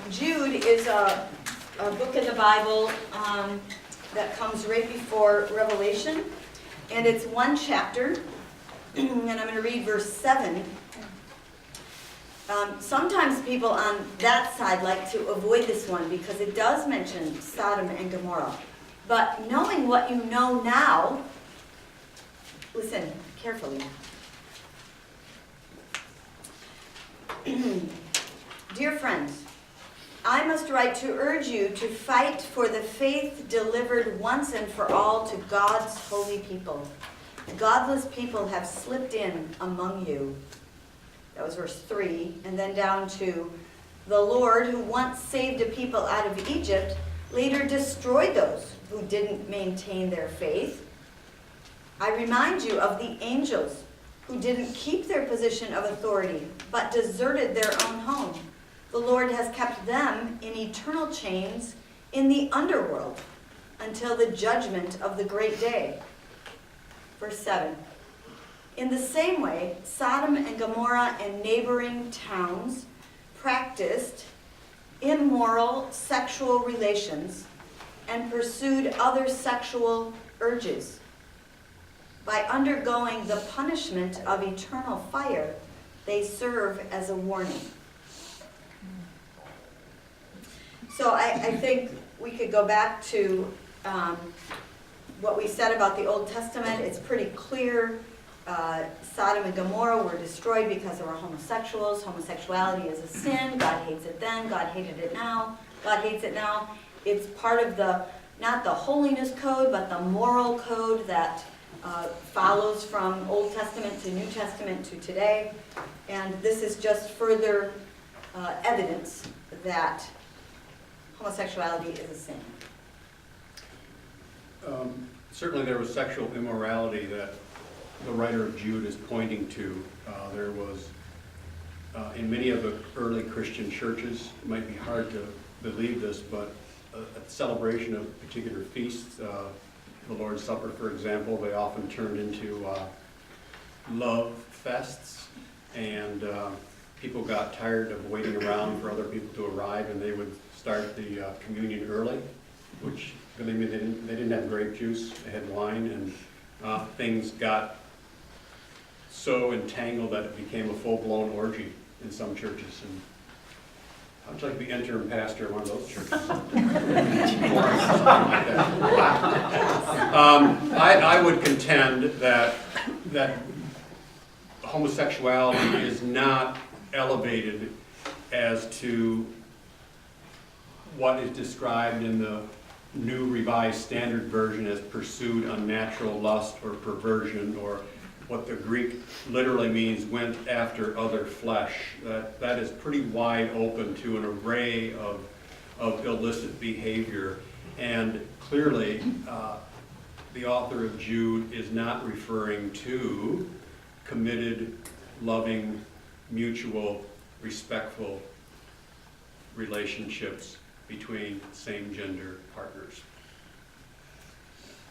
Jude is a book in the Bible that comes right before Revelation, and it's one chapter, and I'm going to read verse 7. Sometimes people on that side like to avoid this one because it does mention Sodom and Gomorrah. But knowing what you know now, listen carefully. Dear friends, I must write to urge you to fight for the faith delivered once and for all to God's holy people. Godless people have slipped in among you. That was verse 3. And then down to, the Lord, who once saved a people out of Egypt, later destroyed those who didn't maintain their faith. I remind you of the angels who didn't keep their position of authority, but deserted their own home. The Lord has kept them in eternal chains in the underworld until the judgment of the great day. Verse 7. In the same way, Sodom and Gomorrah and neighboring towns practiced immoral sexual relations and pursued other sexual urges. By undergoing the punishment of eternal fire, they serve as a warning. So I think we could go back to what we said about the Old Testament. It's pretty clear. Sodom and Gomorrah were destroyed because there were homosexuals. Homosexuality is a sin. God hates it then. God hated it now. God hates it now. It's part of not the holiness code, but the moral code that follows from Old Testament to New Testament to today. And this is just further evidence that homosexuality is a sin. Certainly there was sexual immorality that the writer of Jude is pointing to. There was, in many of the early Christian churches, it might be hard to believe this, but a celebration of particular feasts, the Lord's Supper, for example, they often turned into love fests, and people got tired of waiting around for other people to arrive, and they would start the communion early, which, believe me, they didn't have grape juice, they had wine, and things got so entangled that it became a full-blown orgy in some churches. And I would like to be interim pastor of one of those churches. I would contend that homosexuality is not elevated as to what is described in the New Revised Standard Version as pursued unnatural lust or perversion, or what the Greek literally means, went after other flesh. That is pretty wide open to an array of illicit behavior. And clearly, the author of Jude is not referring to committed, loving, mutual, respectful relationships between same-gender partners.